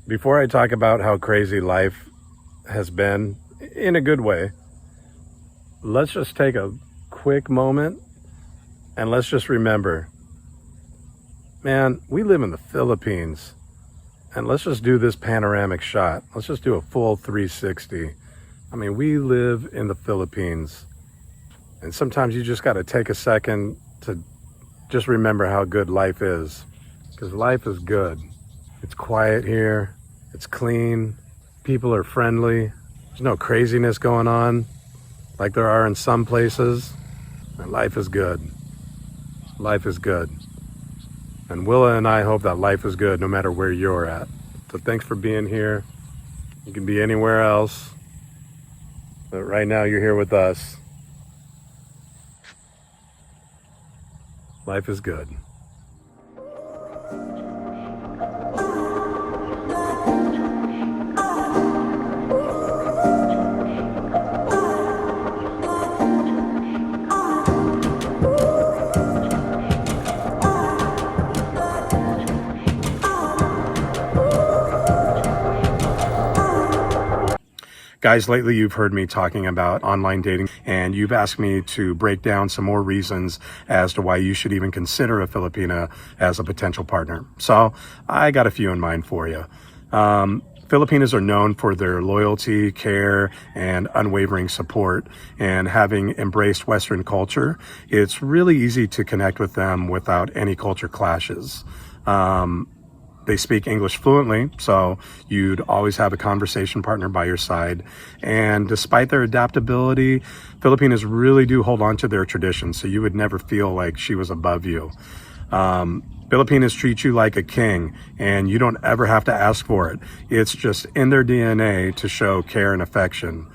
Before I talk about how crazy life has been, in a good way, let's just take a quick moment and let's just remember, man, we live in the Philippines, and let's just do this panoramic shot. Let's just do a full 360. I mean, we live in the Philippines, and sometimes you just got to take a second to just remember how good life is, because life is good. It's quiet here, it's clean, people are friendly, there's no craziness going on like there are in some places, and life is good. Life is good. And Willa and I hope that life is good no matter where you're at. So thanks for being here. You can be anywhere else, but right now you're here with us. Life is good. Guys, lately you've heard me talking about online dating, and you've asked me to break down some more reasons as to why you should even consider a Filipina as a potential partner. So I got a few in mind for you. Filipinas are known for their loyalty, care, and unwavering support. And having embraced Western culture, it's really easy to connect with them without any culture clashes. They speak English fluently, so you'd always have a conversation partner by your side. And despite their adaptability, Filipinos really do hold on to their traditions, so you would never feel like she was above you. Filipinos treat you like a king, and you don't ever have to ask for it. It's just in their DNA to show care and affection.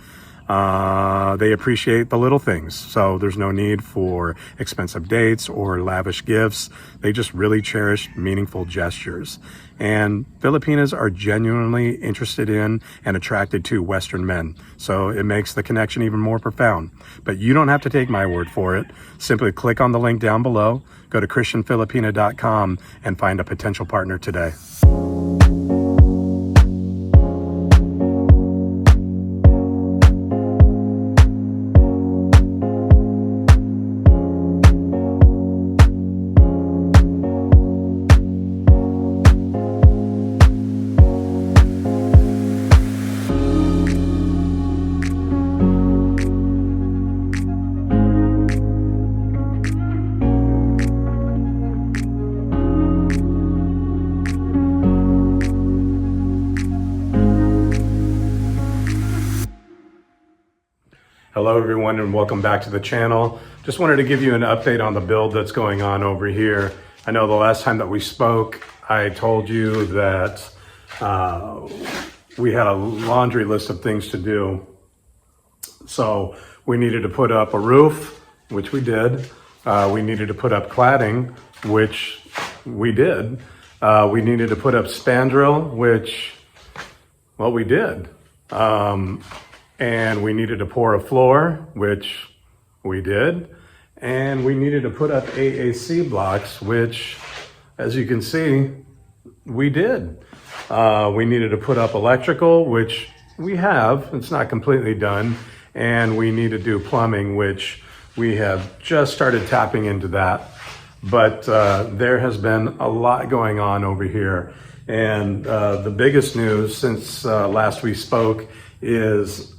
They appreciate the little things, so there's no need for expensive dates or lavish gifts. They just really cherish meaningful gestures. And Filipinas are genuinely interested in and attracted to Western men, so it makes the connection even more profound. But you don't have to take my word for it. Simply click on the link down below, go to christianfilipina.com, and find a potential partner today. Hello everyone, and welcome back to the channel. Just wanted to give you an update on the build that's going on over here. I know the last time that we spoke, I told you that we had a laundry list of things to do. So we needed to put up a roof, which we did. We needed to put up cladding, which we did. We needed to put up spandrel, which, well, we did. And we needed to pour a floor, which we did. And we needed to put up AAC blocks, which, as you can see, we did. We needed to put up electrical, which we have. It's not completely done. And we need to do plumbing, which we have just started tapping into that. But there has been a lot going on over here. And the biggest news since last we spoke is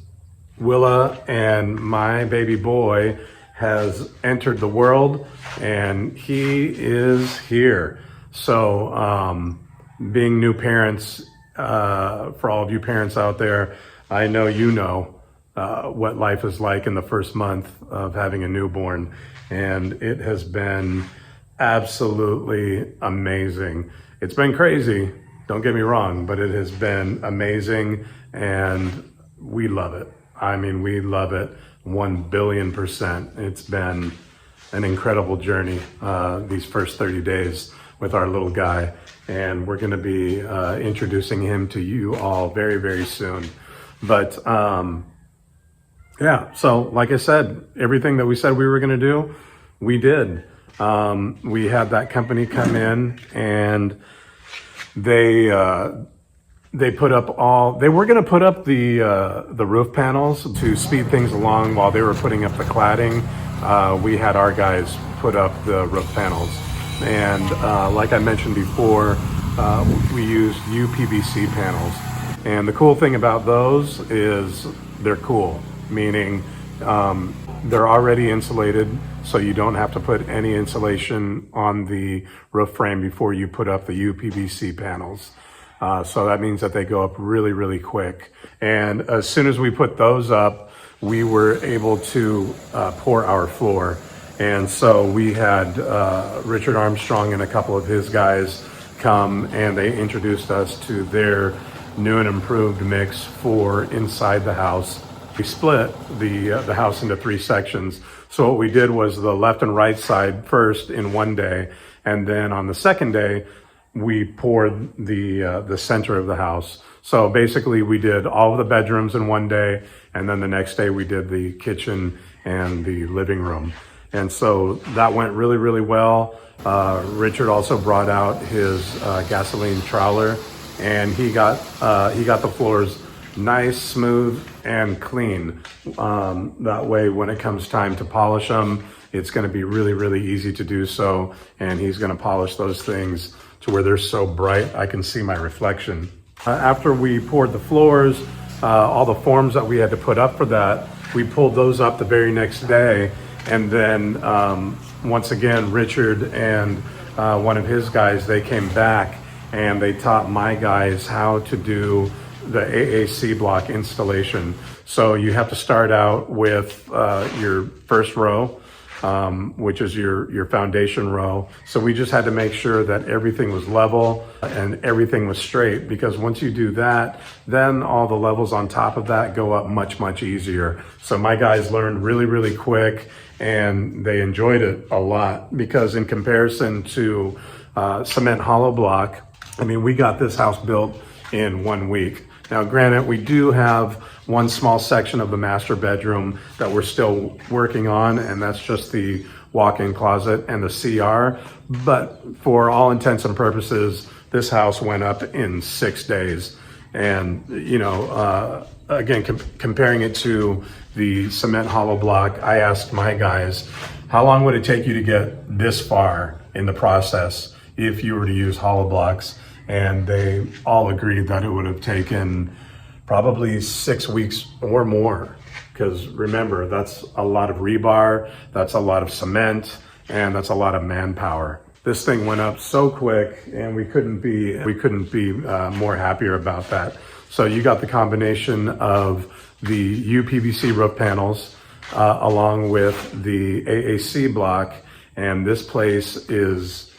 Wila and my baby boy has entered the world, and he is here. So being new parents, for all of you parents out there, I know you know what life is like in the first month of having a newborn, and it has been absolutely amazing. It's been crazy, don't get me wrong, but it has been amazing, and we love it. I mean, we love it 1 billion%. It's been an incredible journey these first 30 days with our little guy, and we're going to be introducing him to you all very, very soon. But yeah, so like I said, everything that we said we were going to do, we did. We had that company come in, and they they were going to put up the roof panels to speed things along while they were putting up the cladding. We had our guys put up the roof panels. And like I mentioned before, we used UPVC panels. And the cool thing about those is they're cool, meaning they're already insulated, so you don't have to put any insulation on the roof frame before you put up the UPVC panels. So that means that they go up really, really quick. And as soon as we put those up, we were able to pour our floor. And so we had Richard Armstrong and a couple of his guys come, and they introduced us to their new and improved mix for inside the house. We split the house into 3 sections. So what we did was the left and right side first in one day, and then on the second day, we poured the center of the house. So basically we did all of the bedrooms in one day, and then the next day we did the kitchen and the living room. And so that went really, really well. Richard also brought out his gasoline troweler, and he got the floors nice, smooth, and clean. That way, when it comes time to polish them, it's going to be really, really easy to do so. And he's going to polish those things to where they're so bright I can see my reflection. After we poured the floors, all the forms that we had to put up for that, we pulled those up the very next day. And then once again, Richard and one of his guys, they came back and they taught my guys how to do the AAC block installation. So you have to start out with your first row, which is your foundation row. So we just had to make sure that everything was level and everything was straight, because once you do that, then all the levels on top of that go up much, much easier. So my guys learned really, really quick, and they enjoyed it a lot, because in comparison to cement hollow block, I mean, we got this house built in 1 week. Now, granted, we do have one small section of the master bedroom that we're still working on, and that's just the walk-in closet and the CR. But for all intents and purposes, this house went up in 6 days. And, you know, again, comparing it to the cement hollow block, I asked my guys, how long would it take you to get this far in the process if you were to use hollow blocks? And they all agreed that it would have taken probably 6 weeks or more. Because remember, that's a lot of rebar, that's a lot of cement, and that's a lot of manpower. This thing went up so quick, and we couldn't be more happier about that. So you got the combination of the UPVC roof panels along with the AAC block, and this place is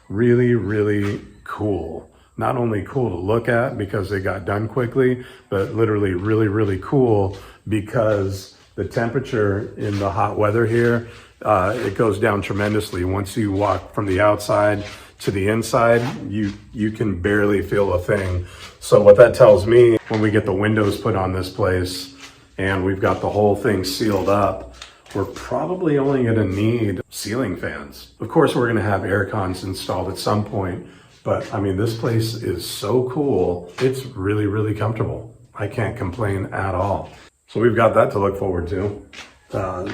really, really cool. Not only cool to look at because they got done quickly, but literally really, really cool because the temperature in the hot weather here, it goes down tremendously. Once you walk from the outside to the inside, you can barely feel a thing. So what that tells me, when we get the windows put on this place and we've got the whole thing sealed up, we're probably only gonna need ceiling fans. Of course, we're gonna have air cons installed at some point, but I mean, this place is so cool. It's really, really comfortable. I can't complain at all. So we've got that to look forward to.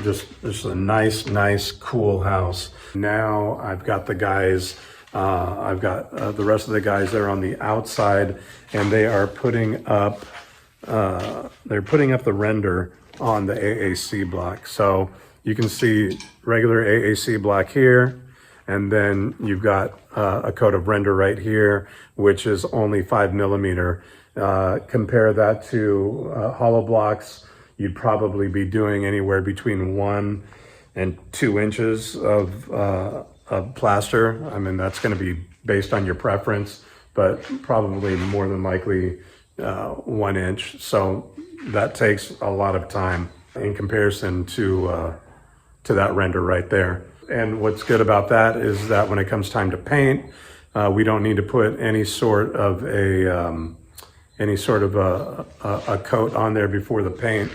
Just a nice, cool house. Now I've got the guys, the rest of the guys there on the outside, and they are putting up the render on the AAC block. So you can see regular AAC block here, and then you've got a coat of render right here, which is only 5 millimeter. Compare that to hollow blocks. You'd probably be doing anywhere between 1 and 2 inches of plaster. I mean, that's going to be based on your preference, but probably more than likely 1 inch. So that takes a lot of time in comparison to that render right there. And what's good about that is that when it comes time to paint, we don't need to put any sort of a coat on there before the paint.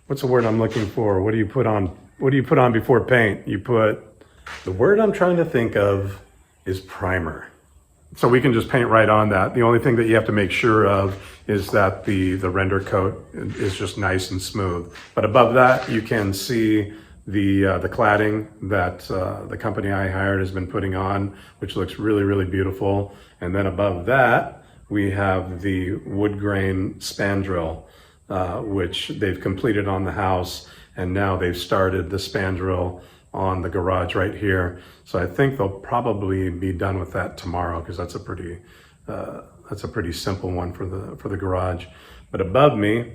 What's the word I'm looking for? What do you put on? What do you put on before paint? The word I'm trying to think of is primer. So we can just paint right on that. The only thing that you have to make sure of is that the render coat is just nice and smooth. But above that, you can see the cladding that the company I hired has been putting on, which looks really, really beautiful. And then above that, we have the wood grain spandrel, which they've completed on the house. And now they've started the spandrel on the garage right here. So I think they'll probably be done with that tomorrow, because that's a pretty simple one for the garage. But above me,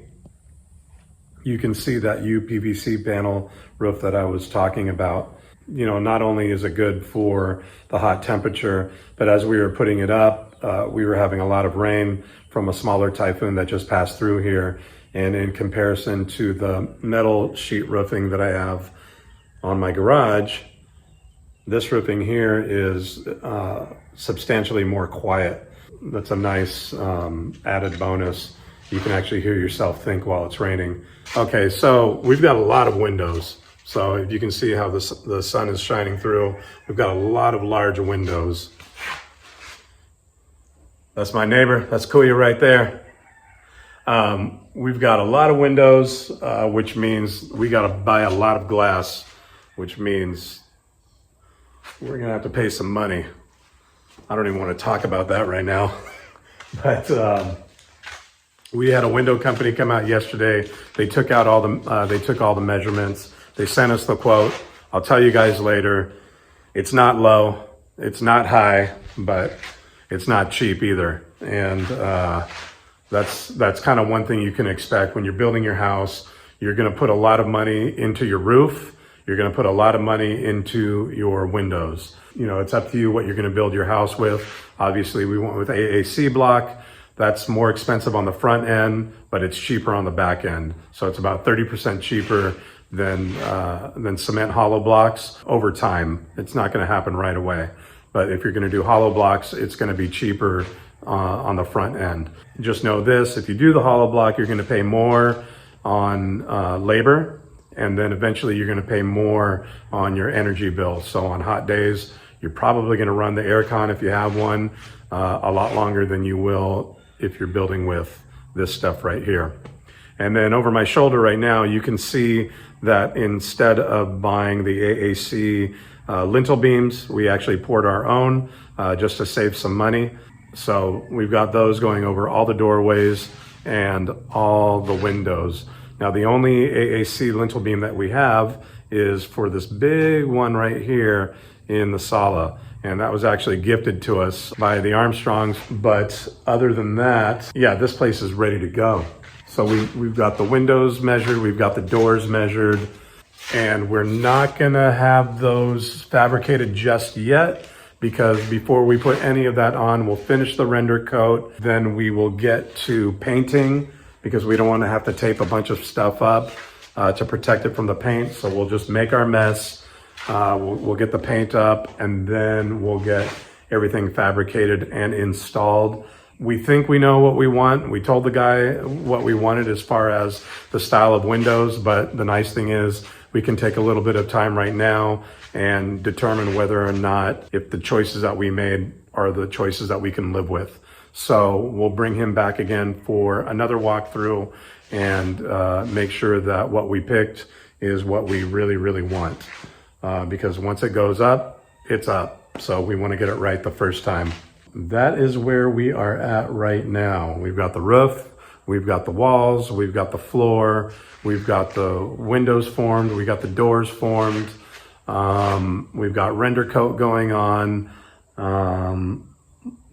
you can see that UPVC panel roof that I was talking about. You know, not only is it good for the hot temperature, but as we were putting it up, we were having a lot of rain from a smaller typhoon that just passed through here. And in comparison to the metal sheet roofing that I have on my garage, this roofing here is substantially more quiet. That's a nice added bonus. You can actually hear yourself think while it's raining. Okay, so we've got a lot of windows. So if you can see how the sun is shining through, we've got a lot of large windows. That's my neighbor, that's Kuya right there. We've got a lot of windows, which means we gotta buy a lot of glass, which means we're gonna have to pay some money. I don't even want to talk about that right now. But we had a window company come out yesterday. They took out all the measurements. They sent us the quote. I'll tell you guys later. It's not low, it's not high, but it's not cheap either. And that's kind of one thing you can expect when you're building your house. You're going to put a lot of money into your roof. You're going to put a lot of money into your windows. You know, it's up to you what you're going to build your house with. Obviously, we went with AAC block. That's more expensive on the front end, but it's cheaper on the back end. So it's about 30% cheaper than cement hollow blocks over time. It's not going to happen right away. But if you're going to do hollow blocks, it's going to be cheaper on the front end. Just know this: if you do the hollow block, you're going to pay more on labor, and then eventually you're going to pay more on your energy bill. So on hot days, you're probably going to run the aircon, if you have one, a lot longer than you will if you're building with this stuff right here. And then over my shoulder right now, you can see that instead of buying the AAC lintel beams, we actually poured our own just to save some money. So we've got those going over all the doorways and all the windows. Now the only AAC lintel beam that we have is for this big one right here in the sala. And that was actually gifted to us by the Armstrongs. But other than that, yeah, this place is ready to go. So we've got the windows measured, we've got the doors measured, and we're not gonna have those fabricated just yet, because before we put any of that on, we'll finish the render coat, then we will get to painting, because we don't want to have to tape a bunch of stuff up to protect it from the paint. So we'll just make our mess, we'll get the paint up, and then we'll get everything fabricated and installed. We think we know what we want. We told the guy what we wanted as far as the style of windows, but the nice thing is we can take a little bit of time right now and determine whether or not if the choices that we made are the choices that we can live with. So we'll bring him back again for another walkthrough and make sure that what we picked is what we really, really want. Because once it goes up, it's up. So we want to get it right the first time. That is where we are at right now. We've got the roof, we've got the walls, we've got the floor, we've got the windows formed, we got the doors formed, we've got render coat going on.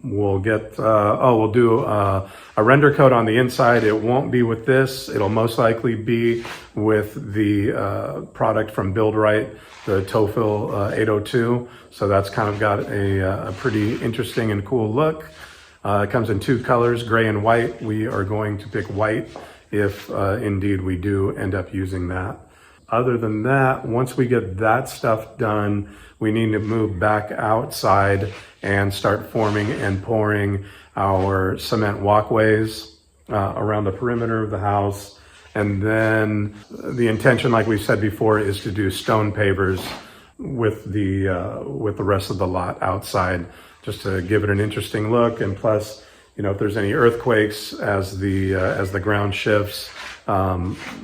We'll get, we'll do a render coat on the inside. It won't be with this. It'll most likely be with the product from Build Right, the Tofil 802. So that's kind of got a pretty interesting and cool look. It comes in two colors, gray and white. We are going to pick white if indeed we do end up using that. Other than that, once we get that stuff done, we need to move back outside and start forming and pouring our cement walkways around the perimeter of the house. And then the intention, like we said before, is to do stone pavers with the rest of the lot outside. just to give it an interesting look. And plus, you know, if there's any earthquakes as the ground shifts,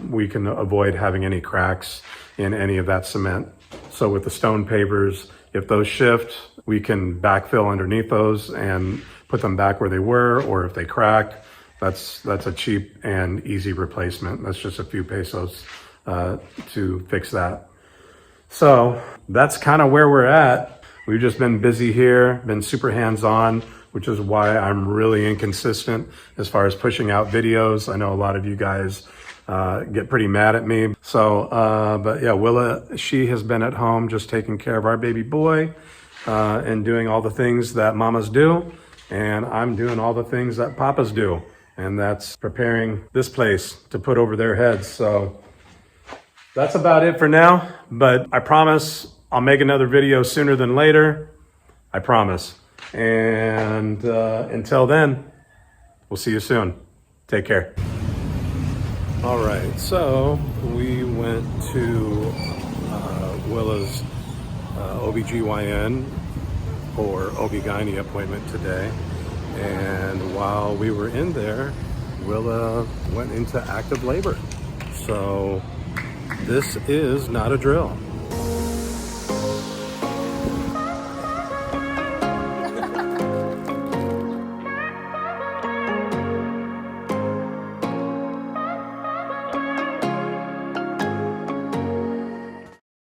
we can avoid having any cracks in any of that cement. So with the stone pavers, if those shift, we can backfill underneath those and put them back where they were, or if they crack, that's a cheap and easy replacement. That's just a few pesos to fix that. So that's kind of where we're at. We've just been busy here, been super hands-on, which is why I'm really inconsistent as far as pushing out videos. I know a lot of you guys get pretty mad at me. So, but yeah, Willa, she has been at home just taking care of our baby boy and doing all the things that mamas do. And I'm doing all the things that papas do. And that's preparing this place to put over their heads. So that's about it for now. But I promise I'll make another video sooner than later. I promise. And until then, we'll see you soon. Take care. All right, so we went to Willa's OBGYN or OB-GYN appointment today. And while we were in there, Willa went into active labor. So this is not a drill.